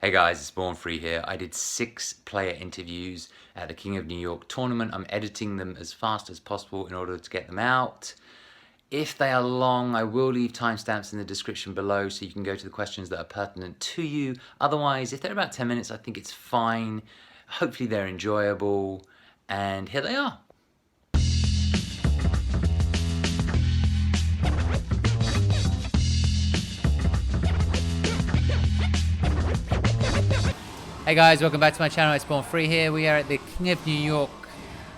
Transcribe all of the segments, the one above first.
Hey guys, it's Born Free here. I did 6 player interviews at the King of New York tournament. I'm editing them as fast as possible in order to get them out. If they are long, I will leave timestamps in the description below so you can go to the questions that are pertinent to you. Otherwise, if they're about 10 minutes, I think it's fine. Hopefully they're enjoyable. And here they are. Hey guys, welcome back to my channel. It's Born Free here. We are at the King of New York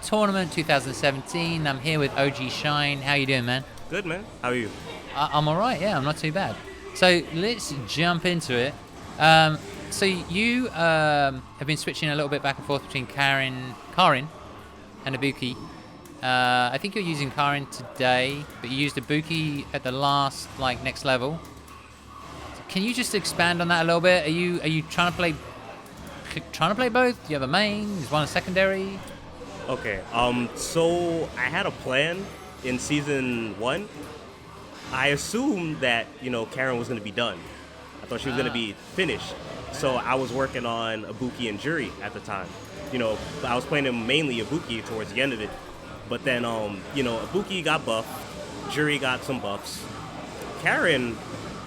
tournament 2017. I'm here with OG Shine. How you doing, man? Good, man. How are you? I'm all right. Yeah, I'm not too bad. So let's jump into it. So you have been switching a little bit back and forth between Karin and Ibuki. I think you're using Karin today, but you used Ibuki at the last, next level. Can you just expand on that a little bit? Are you trying to play both? Do you have a main? Is one a secondary? Okay. So I had a plan in season 1. I assumed that Karin was going to be done. I thought she was going to be finished. So I was working on Ibuki and Juri at the time. I was playing him mainly Ibuki towards the end of it. But then Ibuki got buffed. Juri got some buffs. Karin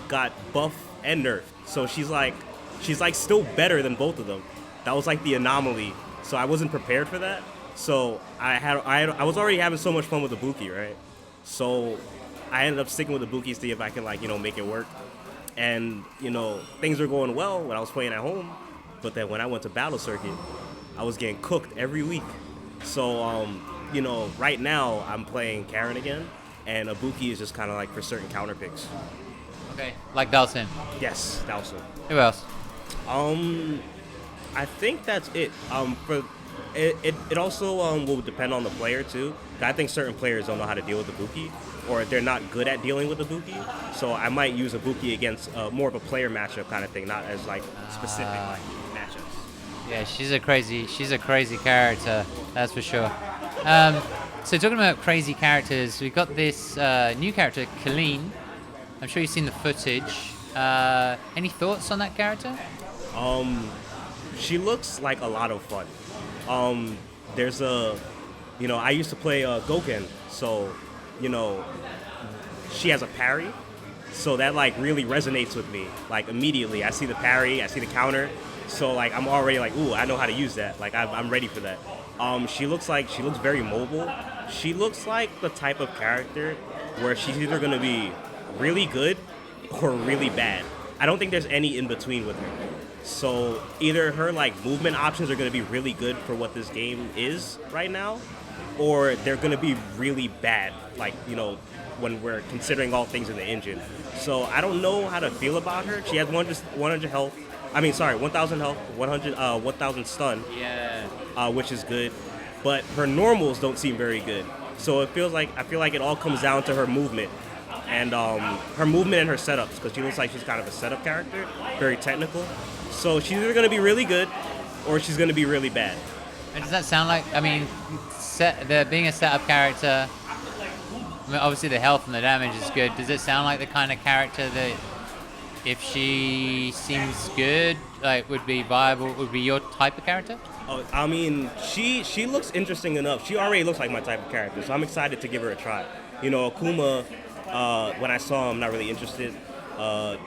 got buff and nerfed. So she's still better than both of them. That was like the anomaly. So I wasn't prepared for that. So I was already having so much fun with Ibuki, right? So I ended up sticking with Ibuki to see if I can make it work. And things were going well when I was playing at home. But then when I went to Battle Circuit, I was getting cooked every week. So right now I'm playing Karin again, and Ibuki is just kind of for certain counter picks. Okay, like Dalsin. Yes, Dalsin. Who else? I think that's it. It also will depend on the player too. I think certain players don't know how to deal with Ibuki, or they're not good at dealing with Ibuki. So I might use Ibuki against more of a player matchup kind of thing, not as specific matchups. Yeah, she's a crazy character, that's for sure. So talking about crazy characters, we've got this new character, Kolin. I'm sure you've seen the footage. Any thoughts on that character? She looks like a lot of fun. There's I used to play Goken, so, she has a parry, so that really resonates with me. Immediately, I see the parry, I see the counter, so I'm already ooh, I know how to use that. I'm ready for that. She looks very mobile. She looks like the type of character where she's either gonna be really good or really bad. I don't think there's any in between with her. So either her movement options are going to be really good for what this game is right now, or they're going to be really bad, when we're considering all things in the engine. So I don't know how to feel about her. She has 100 health. 1,000 health, 1,000 stun. Yeah. Which is good, but her normals don't seem very good. So I feel like it all comes down to her movement. And her movement and her setups, because she looks like she's kind of a setup character, very technical. So she's either going to be really good or she's going to be really bad. And does that sound like, being a setup character, obviously the health and the damage is good. Does it sound like the kind of character that if she seems good, would be viable, would be your type of character? Oh, she looks interesting enough. She already looks like my type of character, so I'm excited to give her a try. Akuma, when I saw him, not really interested. I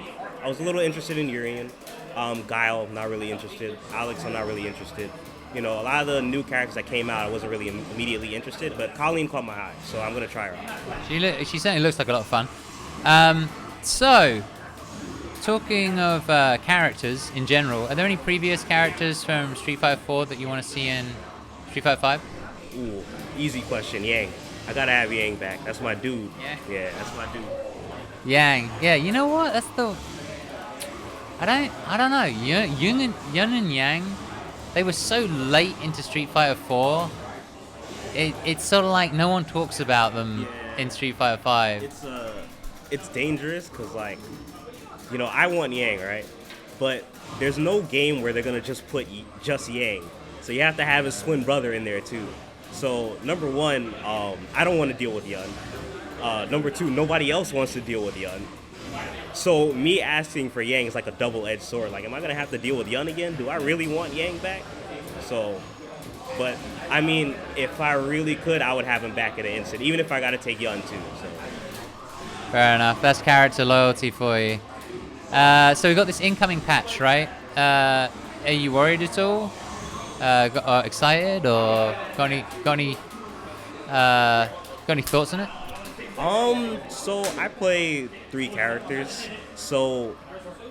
was a little interested in Urian. Guile, not really interested. Alex, I'm not really interested. A lot of the new characters that came out, I wasn't really immediately interested, but Kolin caught my eye, so I'm going to try her out. She certainly looks like a lot of fun. So, talking of characters in general, are there any previous characters from Street Fighter 4 that you want to see in Street Fighter 5? Ooh, easy question, Yang. I gotta have Yang back. That's my dude. Yeah, that's my dude. Yang. Yeah, you know what? That's the... I don't know. Yun and Yang, they were so late into Street Fighter 4. It's sort of like no one talks about them in Street Fighter 5. It's dangerous because I want Yang, right? But there's no game where they're gonna just put just Yang. So you have to have his twin brother in there too. So number one, I don't want to deal with Yun. Number two, nobody else wants to deal with Yun. So me asking for Yang is like a double-edged sword. Like, am I gonna have to deal with Yun again? Do I really want Yang back? So, but I mean, if I really could, I would have him back in an instant, even if I gotta take Yun too. So. Fair enough. That's character loyalty for you. So we got this incoming patch, right? Are you worried at all? Excited, or got any thoughts on it? So I play 3 characters. So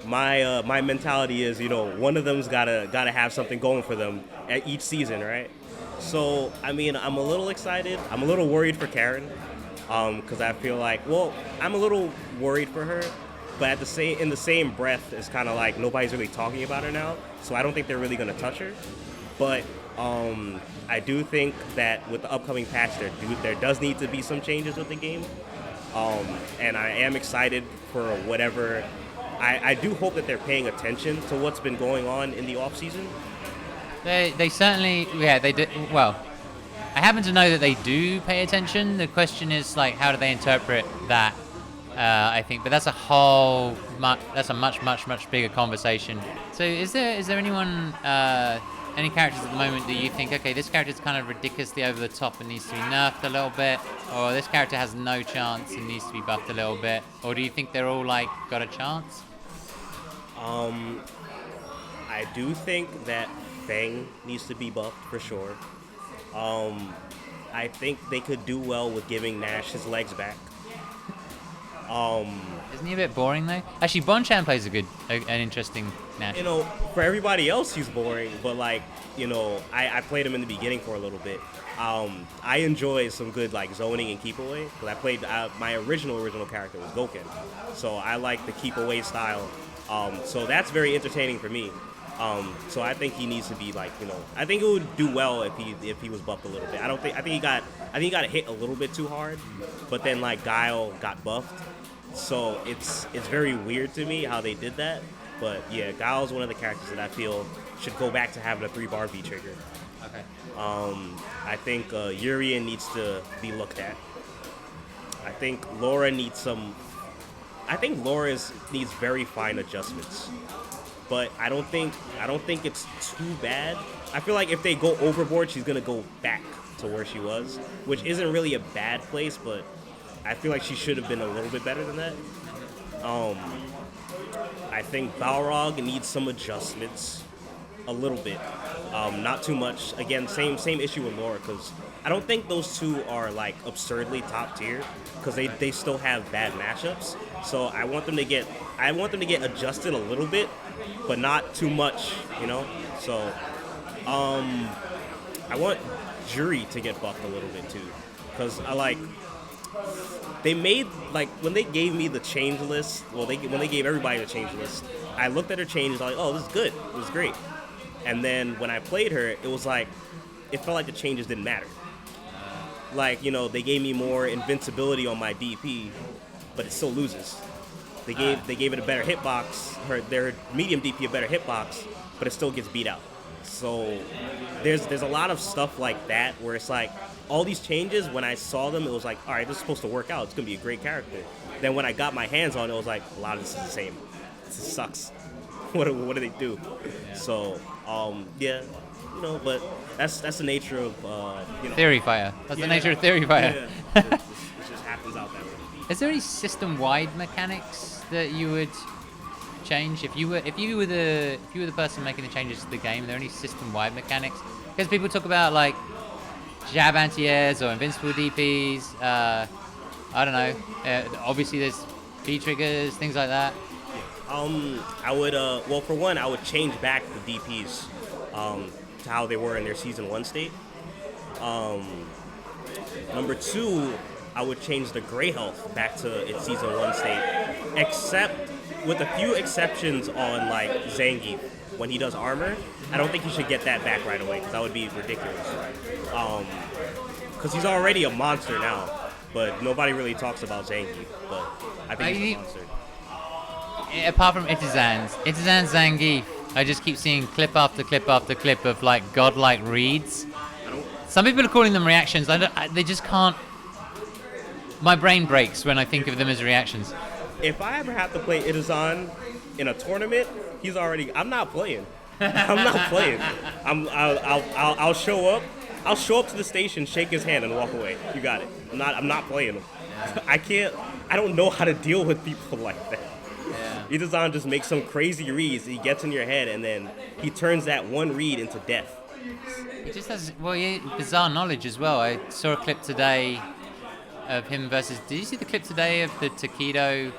my mentality is, one of them's gotta have something going for them at each season, right? So I mean, I'm a little excited. I'm a little worried for Karin, because I feel like, well, I'm a little worried for her, but in the same breath, it's kind of like nobody's really talking about her now. So I don't think they're really gonna touch her. But I do think that with the upcoming patch, there does need to be some changes with the game. And I am excited for whatever. I do hope that they're paying attention to what's been going on in the off season. They certainly, yeah, they do. Well, I happen to know that they do pay attention. The question is, like, how do they interpret that? I think, but that's a much bigger conversation. So, is there anyone, any characters at the moment that you think, okay, this character is kind of ridiculously over the top and needs to be nerfed a little bit, or this character has no chance and needs to be buffed a little bit, or do you think they're all like got a chance? I do think that Fang needs to be buffed for sure. I think they could do well with giving Nash his legs back. Isn't he a bit boring though? Actually, Bonchan plays an interesting Nash. For everybody else, he's boring, but like, I played him in the beginning for a little bit. I enjoy some good like zoning and keep away, because I played my original character was Goken, so I like the keep away style. So that's very entertaining for me. So I think he needs to be like, I think it would do well if he was buffed a little bit. I think he got hit a little bit too hard, but then like Guile got buffed. So it's very weird to me how they did that. But yeah, Guile's one of the characters that I feel should go back to having a 3-bar V trigger. Okay. I think Urien needs to be looked at. I think Laura needs needs very fine adjustments. But I don't think it's too bad. I feel like if they go overboard, she's gonna go back to where she was, which isn't really a bad place, but I feel like she should have been a little bit better than that. I think Balrog needs some adjustments, a little bit, not too much. Again, same issue with Laura, because I don't think those two are like absurdly top tier, because they still have bad matchups. So I want them to get adjusted a little bit, but not too much, So I want Jury to get buffed a little bit too, because they made, like, when they gave me the change list, when they gave everybody the change list, I looked at her changes, I was like, oh, this is good, it was great. And then when I played her, it was like, it felt like the changes didn't matter. Like, they gave me more invincibility on my DP, but it still loses. They gave it a better hitbox, their medium DP a better hitbox, but it still gets beat out. So there's a lot of stuff like that where it's like, all these changes, when I saw them, it was like, all right, this is supposed to work out. It's going to be a great character. Then when I got my hands on it, it was like, a lot of this is the same. This sucks. What do they do? Yeah. So, yeah, but that's the nature of, Theory fire. That's the nature of Theory fire. Yeah. It just happens out that way. Is there any system-wide mechanics that you would change if you were the person making the changes to the game? Are there any system-wide mechanics? Because people talk about like jab anti-airs or invincible DPs. I don't know. Obviously, there's V triggers, things like that. I would for one, I would change back the DPs to how they were in their Season 1 state. Number 2, I would change the gray health back to its Season 1 state, except with a few exceptions on like Zangief. When he does armor, I don't think he should get that back right away, because that would be ridiculous. Because he's already a monster now, but nobody really talks about Zangief, but I think he's a monster. Apart from Itazan Zangief, I just keep seeing clip after clip after clip of like godlike reads. Some people are calling them reactions. They just can't. My brain breaks when I think of them as reactions. if I ever have to play Itazan in a tournament, I'm not playing. I'm not playing. I'll show up. I'll show up to the station, shake his hand, and walk away. You got it. I'm not playing him. I don't know how to deal with people like that. Yeah. Itazan just makes some crazy reads. He gets in your head, and then he turns that one read into death. He just has bizarre knowledge as well. I saw a clip today of him versus. Did you see the clip today of the Takedo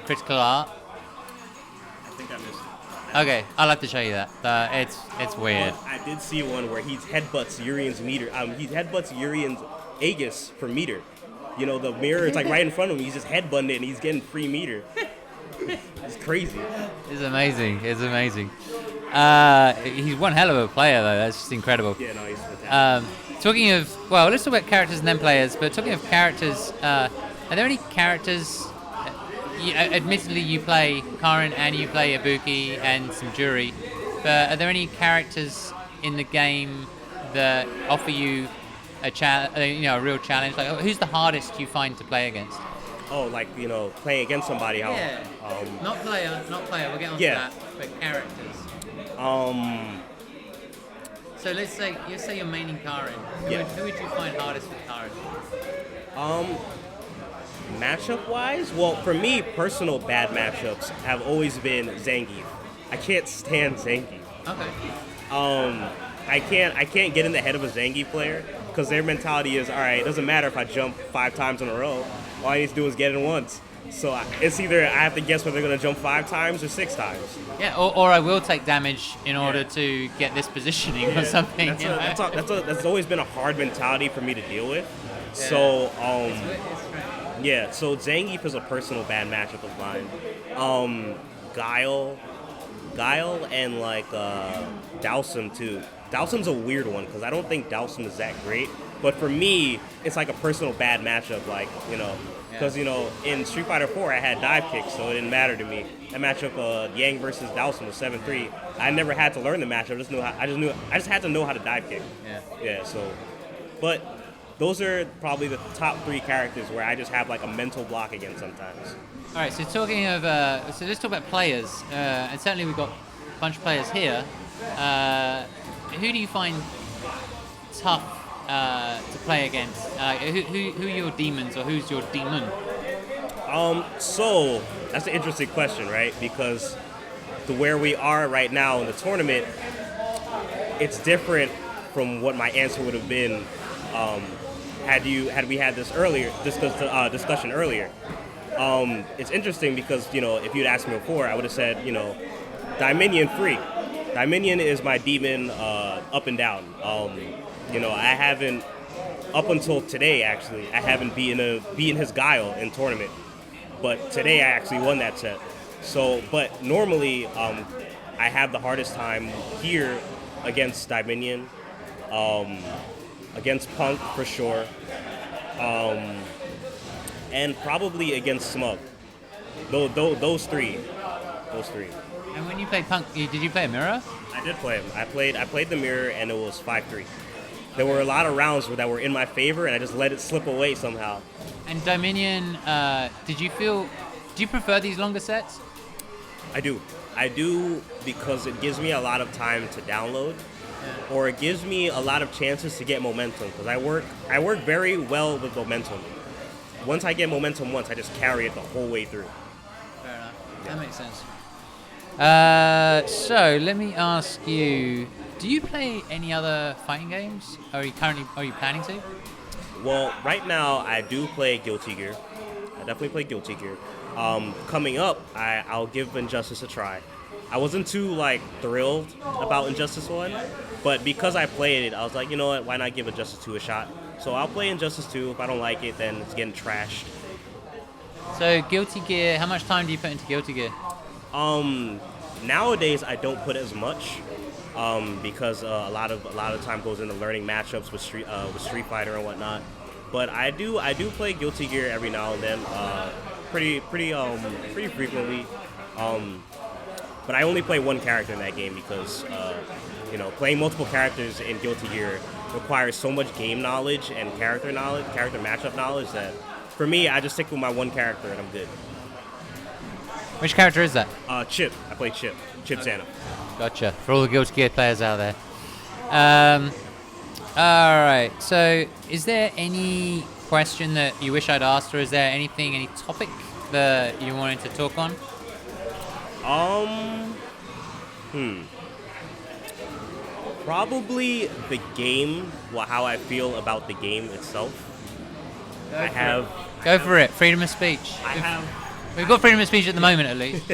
critical art? I think I missed it. Okay, I'll have to show you that. It's weird. I did see one where he headbutts Urian's meter. He headbutts Urian's Aegis for meter. You know, the mirror is like right in front of him. He's just headbutting it, and he's getting free meter. It's crazy. It's amazing. It's amazing. He's one hell of a player, though. That's just incredible. Yeah, no, he's fantastic. Talking of, well, let's talk about characters and then players. But talking of characters, are there any characters? Admittedly, you play Karin and you play Ibuki and some Jury. But are there any characters in the game that offer you a real challenge? Like, who's the hardest you find to play against? Oh, like, playing against somebody. Not player. We'll get on to that. But characters. So let's say you're maining Karin. Who would you find hardest with Karin? Matchup-wise, well, for me, personal bad matchups have always been Zangief. I can't stand Zangief. Okay. I can't get in the head of a Zangief player because their mentality is, all right, it doesn't matter if I jump 5 times in a row. All I need to do is get in once. So it's either I have to guess whether they're going to jump 5 times or 6 times. Yeah, or I will take damage in order to get this positioning or something. That's always been a hard mentality for me to deal with. Yeah. So, yeah, so Zangief is a personal bad matchup of mine. Guile and like Dhalsim too. Dhalsim's a weird one because I don't think Dhalsim is that great. But for me, it's like a personal bad matchup, like, because, in Street Fighter 4, I had dive kicks, so it didn't matter to me. That matchup, Yang versus Dhalsim was 7-3. I never had to learn the matchup. I just had to know how to dive kick. Yeah, so, but those are probably the top 3 characters where I just have like a mental block against sometimes. All right, so talking of, so let's talk about players, and certainly we've got a bunch of players here. Who do you find tough to play against? Who are your demons, or who's your demon? So that's an interesting question, right? Because where we are right now in the tournament, it's different from what my answer would have been had we had this discussion earlier. It's interesting because if you'd asked me before, I would have said Dominion free. Dominion is my demon up and down. I haven't, up until today actually, I haven't beaten his Guile in tournament. But today I actually won that set. So, but normally I have the hardest time here against Dominion, against Punk for sure, and probably against Smug. Those three. And when you played Punk, did you play a mirror? I did play him. I played the mirror, and it was 5-3. There were a lot of rounds that were in my favor, and I just let it slip away somehow. And Dominion, do you prefer these longer sets? I do because it gives me a lot of time to download, or it gives me a lot of chances to get momentum, because I work very well with momentum. Once I get momentum I just carry it the whole way through. Fair enough. That makes sense. So let me ask you: do you play any other fighting games? Are you planning to? Well, right now I do play Guilty Gear. I definitely play Guilty Gear. Coming up, I'll give Injustice a try. I wasn't too thrilled about Injustice 1, but because I played it, I was like, you know what? Why not give Injustice 2 a shot? So I'll play Injustice 2. If I don't like it, then it's getting trashed. So Guilty Gear, how much time do you put into Guilty Gear? Nowadays I don't put as much because a lot of time goes into learning matchups with Street Fighter and whatnot. But I do play Guilty Gear every now and then, pretty frequently. But I only play one character in that game because playing multiple characters in Guilty Gear requires so much game knowledge and character matchup knowledge that for me I just stick with my one character and I'm good. Which character is that? Chip. I play Chip. Chip Santa. Gotcha. For all the Guilty Gear players out there. All right. So, is there any question that you wish I'd asked, or is there anything, any topic that you wanted to talk on? Probably the game. Well, how I feel about the game itself. Go for it. Freedom of speech. We've got freedom of speech at the moment, at least.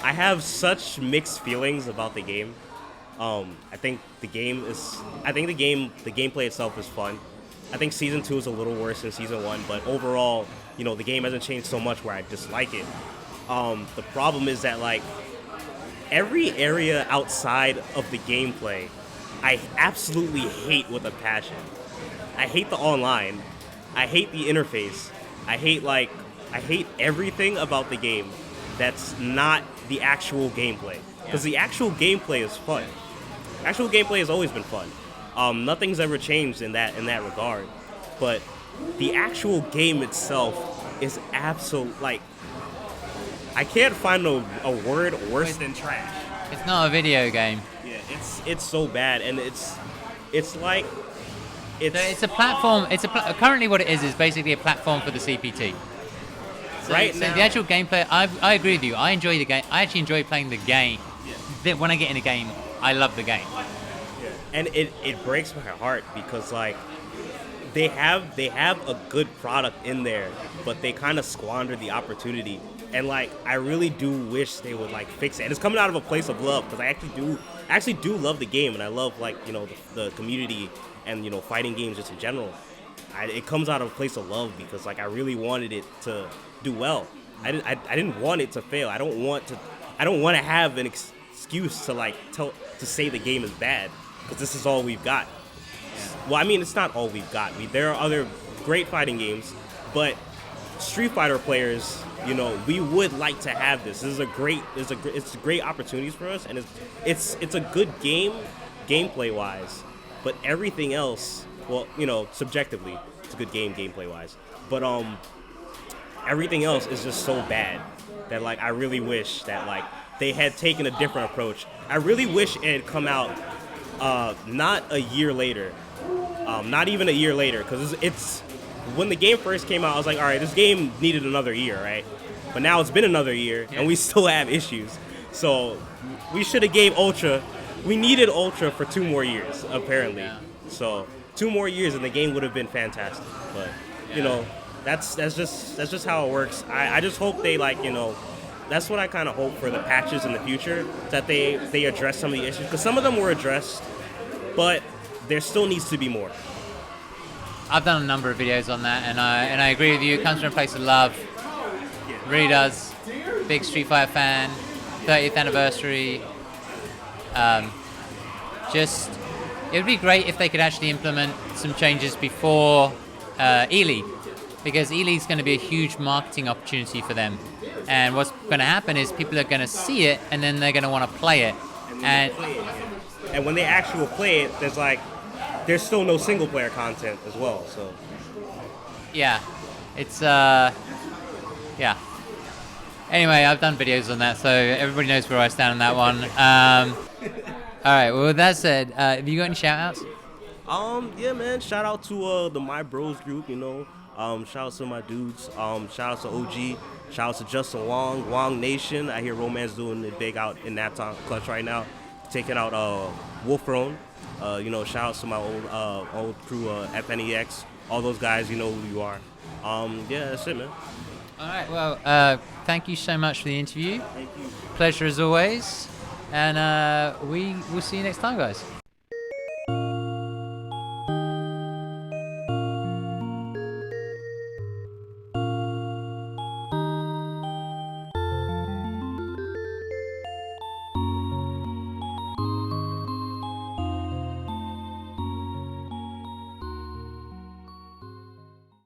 I have such mixed feelings about the game. I think the gameplay itself is fun. I think Season 2 is a little worse than Season 1, but overall, the game hasn't changed so much where I dislike it. The problem is that, like, every area outside of the gameplay, I absolutely hate with a passion. I hate the online. I hate the interface. I hate everything about the game that's not the actual gameplay. Because the actual gameplay is fun. Actual gameplay has always been fun. Nothing's ever changed in that regard. But the actual game itself is absolute, like, I can't find a word worse than trash. It's not a video game. Yeah, it's so bad, and it's a platform. Currently what it is basically a platform for the CPT. So the actual gameplay, I agree with you. I enjoy the game. I actually enjoy playing the game. Yeah. When I get in a game, I love the game. Yeah. And it breaks my heart because, like, they have a good product in there, but they kind of squander the opportunity. And, like, I really do wish they would, like, fix it. And it's coming out of a place of love because I actually do love the game, and I love, like, the community and, fighting games just in general. It comes out of a place of love because, like, I really wanted it to do well. I didn't want it to fail. I don't want to have an excuse to, like, to say the game is bad because this is all we've got. Well, I mean, it's not all we've got. There are other great fighting games, but Street Fighter players, we would like to have this. This is it's great opportunities for us, and it's a good game, gameplay wise. But everything else, well, subjectively, it's a good game, gameplay wise. But everything else is just so bad that, like, I really wish that, like, they had taken a different approach. I really wish it had come out not a year later, not even a year later, because it's when the game first came out, I was like, all right, this game needed another year, right? But now it's been another year, and we still have issues. So we should have gave Ultra. We needed Ultra for 2 more years, apparently. Yeah. So 2 more years, and the game would have been fantastic. But that's just how it works. I just hope they, like, that's what I kind of hope for the patches in the future, that they address some of the issues, because some of them were addressed, but there still needs to be more. I've done a number of videos on that, and I agree with you. It comes from a place of love. It really does. Big Street Fighter fan. 30th anniversary. It would be great if they could actually implement some changes before E-League, because E-League's going to be a huge marketing opportunity for them. And what's going to happen is people are going to see it, and then they're going to want to play it. And when they actually play it, there's still no single player content as well. So yeah, it's Anyway, I've done videos on that, so everybody knows where I stand on that one. All right. Well, with that said, have you got any shout-outs? Yeah, man. Shout out to the My Bros group. Shout out to my dudes. Shout out to OG. Shout out to Justin Wong Nation. I hear Romance doing it big out in that clutch right now, taking out Wolfrone. Shout out to my old crew, FNEX. All those guys, you know who you are. Yeah, that's it, man. All right. Well, thank you so much for the interview. Thank you. Pleasure as always. And we will see you next time, guys.